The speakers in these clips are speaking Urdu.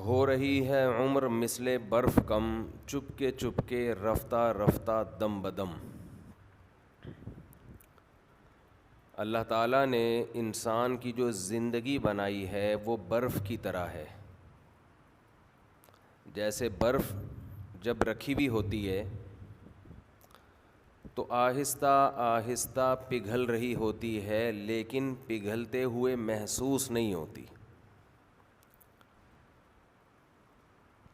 ہو رہی ہے عمر مثل برف کم، چپ کے رفتہ رفتہ دم بدم۔ اللہ تعالیٰ نے انسان کی جو زندگی بنائی ہے وہ برف کی طرح ہے۔ جیسے برف جب رکھی ہوئی ہوتی ہے تو آہستہ آہستہ پگھل رہی ہوتی ہے، لیکن پگھلتے ہوئے محسوس نہیں ہوتی۔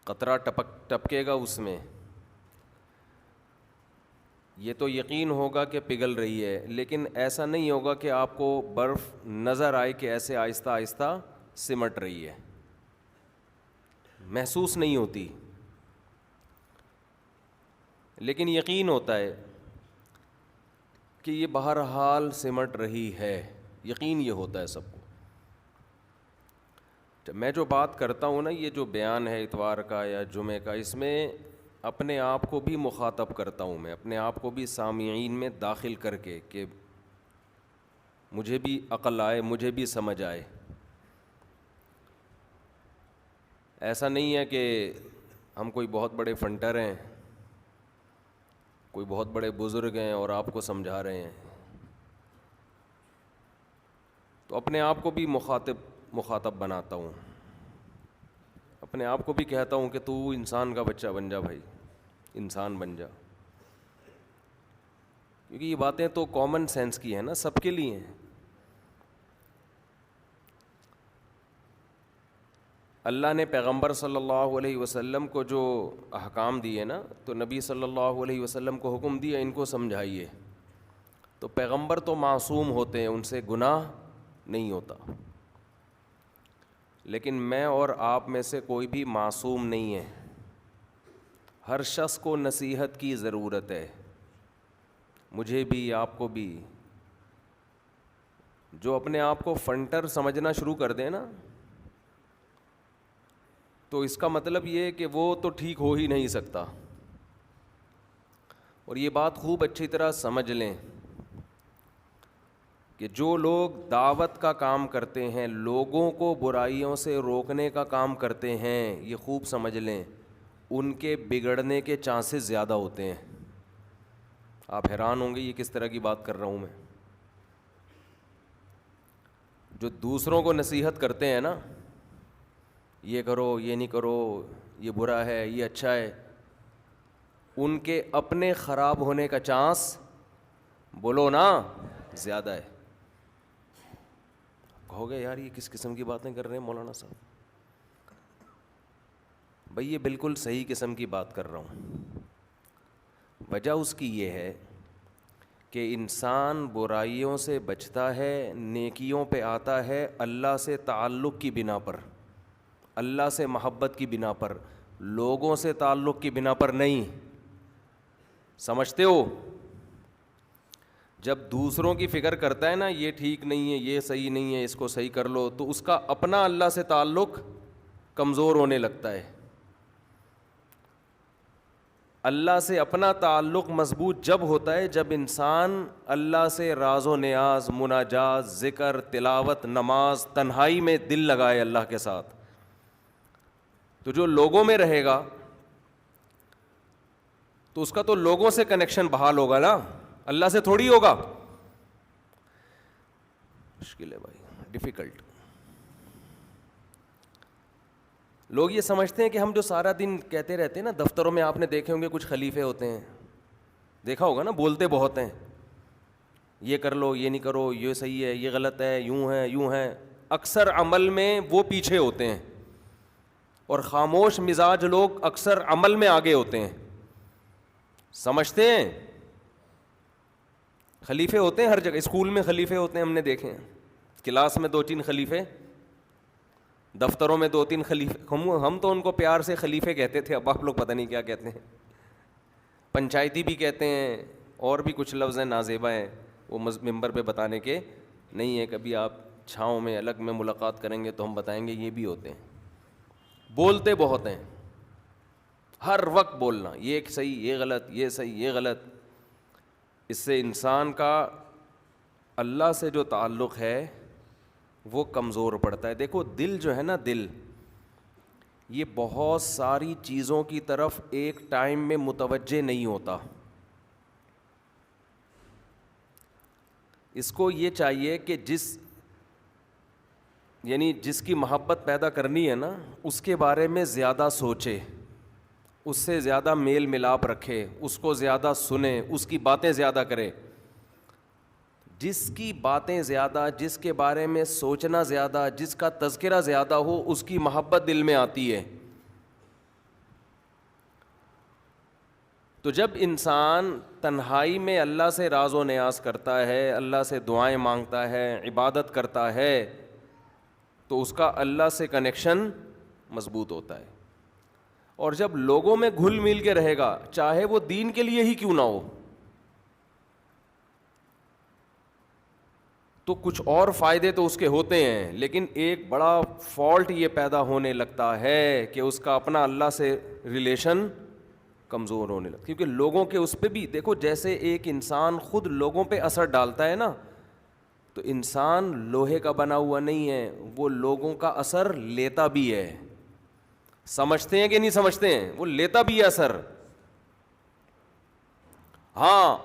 قطرہ ٹپکے گا اس میں، یہ تو یقین ہوگا کہ پگھل رہی ہے، لیکن ایسا نہیں ہوگا کہ آپ کو برف نظر آئے کہ ایسے آہستہ آہستہ سمٹ رہی ہے، محسوس نہیں ہوتی، لیکن یقین ہوتا ہے کہ یہ بہرحال سمٹ رہی ہے، یقین یہ ہوتا ہے سب کو۔ میں جو بات کرتا ہوں نا، یہ جو بیان ہے اتوار کا یا جمعے کا، اس میں اپنے آپ کو بھی مخاطب کرتا ہوں، میں اپنے آپ کو بھی سامعین میں داخل کر کے کہ مجھے بھی عقل آئے، مجھے بھی سمجھ آئے۔ ایسا نہیں ہے کہ ہم کوئی بہت بڑے فنٹر ہیں، کوئی بہت بڑے بزرگ ہیں اور آپ کو سمجھا رہے ہیں، تو اپنے آپ کو بھی مخاطب بناتا ہوں، اپنے آپ کو بھی کہتا ہوں کہ تو انسان کا بچہ بن جا بھائی، انسان بن جا، کیونکہ یہ باتیں تو کامن سینس کی ہیں نا، سب کے لیے ہیں۔ اللہ نے پیغمبر صلی اللہ علیہ وسلم کو جو احکام دیے نا، تو نبی صلی اللہ علیہ وسلم کو حکم دیا ان کو سمجھائیے، تو پیغمبر تو معصوم ہوتے ہیں، ان سے گناہ نہیں ہوتا، لیکن میں اور آپ میں سے کوئی بھی معصوم نہیں ہے، ہر شخص کو نصیحت کی ضرورت ہے، مجھے بھی، آپ کو بھی۔ جو اپنے آپ کو فنٹر سمجھنا شروع کر دیں نا، تو اس کا مطلب یہ ہے کہ وہ تو ٹھیک ہو ہی نہیں سکتا، اور یہ بات خوب اچھی طرح سمجھ لیں کہ جو لوگ دعوت کا کام کرتے ہیں، لوگوں کو برائیوں سے روکنے کا کام کرتے ہیں، یہ خوب سمجھ لیں ان کے بگڑنے کے چانسز زیادہ ہوتے ہیں۔ آپ حیران ہوں گے یہ کس طرح کی بات کر رہا ہوں میں۔ جو دوسروں کو نصیحت کرتے ہیں نا، یہ کرو، یہ نہیں کرو، یہ برا ہے، یہ اچھا ہے، ان کے اپنے خراب ہونے کا چانس، بولو نا، زیادہ ہے۔ کہو گے یار یہ کس قسم کی باتیں کر رہے ہیں مولانا صاحب؟ بھئی یہ بالکل صحیح قسم کی بات کر رہا ہوں۔ وجہ اس کی یہ ہے کہ انسان برائیوں سے بچتا ہے، نیکیوں پہ آتا ہے اللہ سے تعلق کی بنا پر، اللہ سے محبت کی بنا پر، لوگوں سے تعلق کی بنا پر نہیں۔ سمجھتے ہو؟ جب دوسروں کی فکر کرتا ہے نا، یہ ٹھیک نہیں ہے، یہ صحیح نہیں ہے، اس کو صحیح کر لو، تو اس کا اپنا اللہ سے تعلق کمزور ہونے لگتا ہے۔ اللہ سے اپنا تعلق مضبوط جب ہوتا ہے جب انسان اللہ سے راز و نیاز، مناجات، ذکر، تلاوت، نماز، تنہائی میں دل لگائے اللہ کے ساتھ۔ تو جو لوگوں میں رہے گا تو اس کا تو لوگوں سے کنیکشن بحال ہوگا نا، اللہ سے تھوڑی ہوگا۔ مشکل ہے بھائی، ڈیفیکلٹ۔ لوگ یہ سمجھتے ہیں کہ ہم جو سارا دن کہتے رہتے ہیں نا، دفتروں میں آپ نے دیکھے ہوں گے کچھ خلیفے ہوتے ہیں، دیکھا ہوگا نا، بولتے بہت ہیں، یہ کر لو، یہ نہیں کرو، یہ صحیح ہے، یہ غلط ہے، یوں ہے، یوں ہے، اکثر عمل میں وہ پیچھے ہوتے ہیں، اور خاموش مزاج لوگ اکثر عمل میں آگے ہوتے ہیں۔ سمجھتے ہیں؟ خلیفے ہوتے ہیں ہر جگہ، اسکول میں خلیفے ہوتے ہیں، ہم نے دیکھے ہیں، کلاس میں 2-3 خلیفے، دفتروں میں 2-3 خلیفے، ہم تو ان کو پیار سے خلیفے کہتے تھے، اب آپ لوگ پتہ نہیں کیا کہتے ہیں، پنچایتی بھی کہتے ہیں، اور بھی کچھ لفظ ہیں نازیبا ہیں، وہ ممبر پہ بتانے کے نہیں ہے، کبھی آپ چھاؤں میں الگ میں ملاقات کریں گے تو ہم بتائیں گے، یہ بھی ہوتے ہیں، بولتے بہت ہیں، ہر وقت بولنا، یہ صحیح، یہ غلط، یہ صحیح، یہ غلط۔ اس سے انسان کا اللہ سے جو تعلق ہے وہ کمزور پڑتا ہے۔ دیکھو دل جو ہے نا، دل یہ بہت ساری چیزوں کی طرف ایک ٹائم میں متوجہ نہیں ہوتا. اس کو یہ چاہیے کہ جس کی محبت پیدا کرنی ہے نا, اس کے بارے میں زیادہ سوچے, اس سے زیادہ میل ملاپ رکھے, اس کو زیادہ سنے, اس کی باتیں زیادہ کرے. جس کی باتیں زیادہ, جس کے بارے میں سوچنا زیادہ, جس کا تذکرہ زیادہ ہو, اس کی محبت دل میں آتی ہے. تو جب انسان تنہائی میں اللہ سے راز و نیاز کرتا ہے, اللہ سے دعائیں مانگتا ہے, عبادت کرتا ہے, تو اس کا اللہ سے کنیکشن مضبوط ہوتا ہے. اور جب لوگوں میں گھل مل کے رہے گا, چاہے وہ دین کے لیے ہی کیوں نہ ہو, تو کچھ اور فائدے تو اس کے ہوتے ہیں, لیکن ایک بڑا فالٹ یہ پیدا ہونے لگتا ہے کہ اس کا اپنا اللہ سے ریلیشن کمزور ہونے لگتا. کیونکہ لوگوں کے اس پہ بھی دیکھو, جیسے ایک انسان خود لوگوں پہ اثر ڈالتا ہے نا, تو انسان لوہے کا بنا ہوا نہیں ہے, وہ لوگوں کا اثر لیتا بھی ہے. سمجھتے ہیں کہ نہیں سمجھتے ہیں؟ وہ لیتا بھی ہے اثر. ہاں,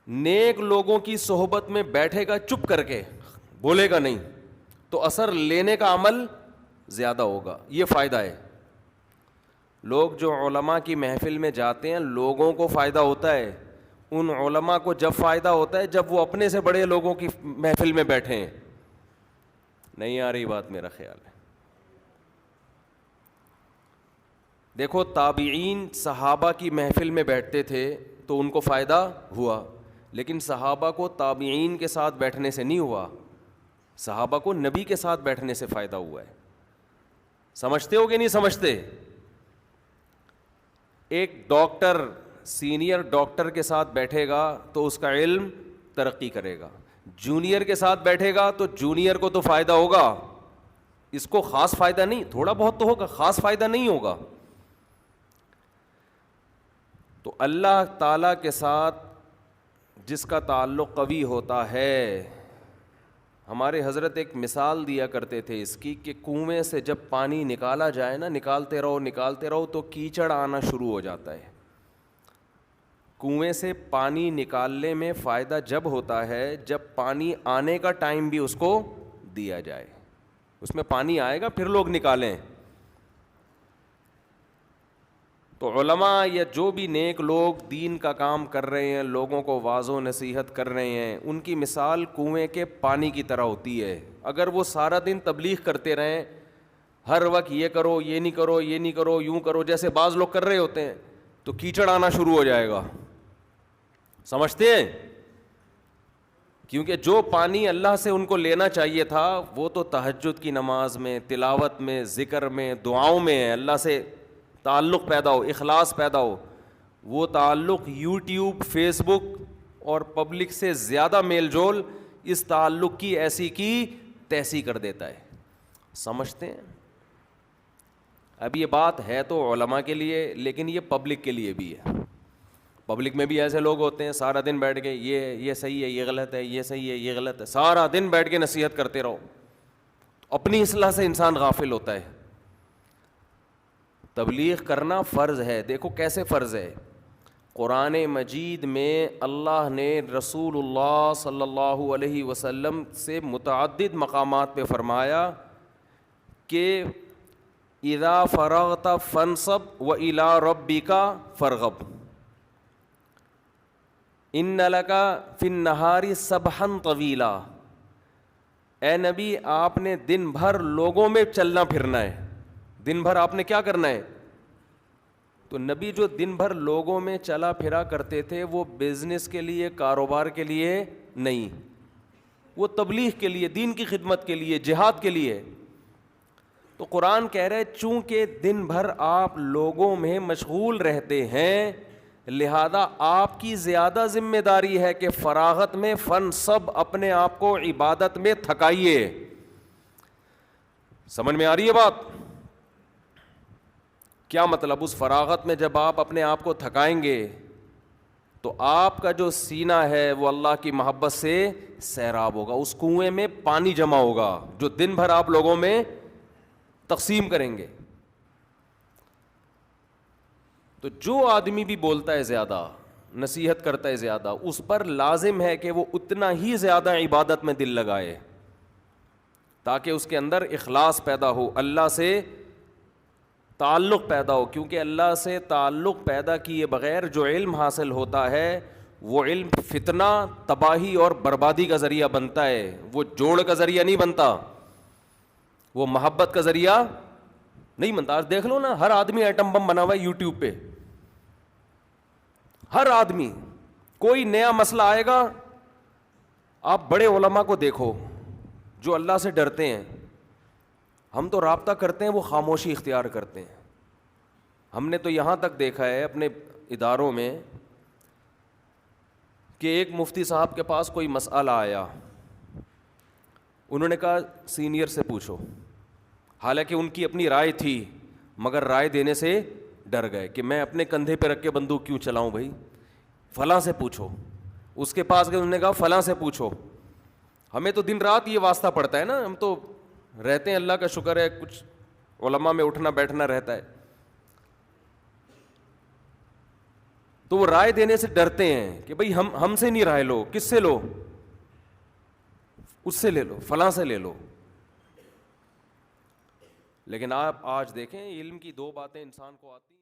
نیک لوگوں کی صحبت میں بیٹھے گا چپ کر کے, بولے گا نہیں, تو اثر لینے کا عمل زیادہ ہوگا. یہ فائدہ ہے. لوگ جو علماء کی محفل میں جاتے ہیں, لوگوں کو فائدہ ہوتا ہے. ان علماء کو جب فائدہ ہوتا ہے جب وہ اپنے سے بڑے لوگوں کی محفل میں بیٹھے ہیں. نہیں آ رہی بات میرا خیال ہے. دیکھو, تابعین صحابہ کی محفل میں بیٹھتے تھے تو ان کو فائدہ ہوا, لیکن صحابہ کو تابعین کے ساتھ بیٹھنے سے نہیں ہوا, صحابہ کو نبی کے ساتھ بیٹھنے سے فائدہ ہوا ہے. سمجھتے ہو کہ نہیں سمجھتے؟ ایک ڈاکٹر سینئر ڈاکٹر کے ساتھ بیٹھے گا تو اس کا علم ترقی کرے گا, جونیئر کے ساتھ بیٹھے گا تو جونیئر کو تو فائدہ ہوگا, اس کو خاص فائدہ نہیں, تھوڑا بہت تو ہوگا, خاص فائدہ نہیں ہوگا. تو اللہ تعالیٰ کے ساتھ جس کا تعلق قوی ہوتا ہے, ہمارے حضرت ایک مثال دیا کرتے تھے اس کی, کہ کنویں سے جب پانی نکالا جائے نا, نکالتے رہو تو کیچڑ آنا شروع ہو جاتا ہے. کنویں سے پانی نکالنے میں فائدہ جب ہوتا ہے جب پانی آنے کا ٹائم بھی اس کو دیا جائے. اس میں پانی آئے گا پھر لوگ نکالیں. تو علماء یا جو بھی نیک لوگ دین کا کام کر رہے ہیں, لوگوں کو واعظ و نصیحت کر رہے ہیں, ان کی مثال کنویں کے پانی کی طرح ہوتی ہے. اگر وہ سارا دن تبلیغ کرتے رہیں, ہر وقت یہ کرو, یہ نہیں کرو, یہ نہیں کرو, یوں کرو, جیسے بعض لوگ کر رہے ہوتے ہیں, تو کیچڑ آنا شروع ہو جائے گا. سمجھتے ہیں؟ کیونکہ جو پانی اللہ سے ان کو لینا چاہیے تھا وہ تو تہجد کی نماز میں, تلاوت میں, ذکر میں, دعاؤں میں ہے. اللہ سے تعلق پیدا ہو, اخلاص پیدا ہو. وہ تعلق یوٹیوب, فیس بک اور پبلک سے زیادہ میل جول اس تعلق کی ایسی کی تیسی کر دیتا ہے. سمجھتے ہیں؟ اب یہ بات ہے تو علماء کے لیے, لیکن یہ پبلک کے لیے بھی ہے. پبلک میں بھی ایسے لوگ ہوتے ہیں, سارا دن بیٹھ کے یہ صحیح ہے, یہ غلط ہے, یہ صحیح ہے, یہ غلط ہے, سارا دن بیٹھ کے نصیحت کرتے رہو. اپنی اصلاح سے انسان غافل ہوتا ہے. تبلیغ کرنا فرض ہے. دیکھو کیسے فرض ہے. قرآن مجید میں اللہ نے رسول اللہ صلی اللہ علیہ وسلم سے متعدد مقامات پہ فرمایا کہ اذا فرغت فانصب وإلی ربک فارغب ان لک فی النہار سبحا طویلا. اے نبی, آپ نے دن بھر لوگوں میں چلنا پھرنا ہے. دن بھر آپ نے کیا کرنا ہے؟ تو نبی جو دن بھر لوگوں میں چلا پھرا کرتے تھے وہ بزنس کے لیے, کاروبار کے لیے نہیں, وہ تبلیغ کے لیے, دین کی خدمت کے لیے, جہاد کے لیے. تو قرآن کہہ رہے چونکہ دن بھر آپ لوگوں میں مشغول رہتے ہیں, لہذا آپ کی زیادہ ذمہ داری ہے کہ فراغت میں فن سب اپنے آپ کو عبادت میں تھکائیے. سمجھ میں آ رہی ہے بات؟ کیا مطلب؟ اس فراغت میں جب آپ اپنے آپ کو تھکائیں گے تو آپ کا جو سینہ ہے وہ اللہ کی محبت سے سیراب ہوگا. اس کنویں میں پانی جمع ہوگا جو دن بھر آپ لوگوں میں تقسیم کریں گے. تو جو آدمی بھی بولتا ہے زیادہ، نصیحت کرتا ہے زیادہ، اس پر لازم ہے کہ وہ اتنا ہی زیادہ عبادت میں دل لگائے تاکہ اس کے اندر اخلاص پیدا ہو، اللہ سے تعلق پیدا ہو. کیونکہ اللہ سے تعلق پیدا کیے بغیر جو علم حاصل ہوتا ہے وہ علم فتنہ، تباہی اور بربادی کا ذریعہ بنتا ہے. وہ جوڑ کا ذریعہ نہیں بنتا، وہ محبت کا ذریعہ نہیں بنتا. آج دیکھ لو نا، ہر آدمی ایٹم بم بنا ہوا ہے یوٹیوب پہ. ہر آدمی، کوئی نیا مسئلہ آئے گا، آپ بڑے علماء کو دیکھو جو اللہ سے ڈرتے ہیں. ہم تو رابطہ کرتے ہیں، وہ خاموشی اختیار کرتے ہیں. ہم نے تو یہاں تک دیکھا ہے اپنے اداروں میں کہ ایک مفتی صاحب کے پاس کوئی مسئلہ آیا، انہوں نے کہا سینئر سے پوچھو. حالانکہ ان کی اپنی رائے تھی مگر رائے دینے سے ڈر گئے کہ میں اپنے کندھے پہ رکھ کے بندوق کیوں چلاؤں بھائی، فلاں سے پوچھو. اس کے پاس گئے، انہوں نے کہا فلاں سے پوچھو. ہمیں تو دن رات یہ واسطہ پڑتا ہے نا، ہم تو رہتے ہیں، اللہ کا شکر ہے کچھ علماء میں اٹھنا بیٹھنا رہتا ہے. تو وہ رائے دینے سے ڈرتے ہیں کہ بھئی ہم سے نہیں رائے لو. کس سے لو؟ اس سے لے لو، فلاں سے لے لو. لیکن آپ آج دیکھیں علم کی دو باتیں انسان کو آتی ہیں.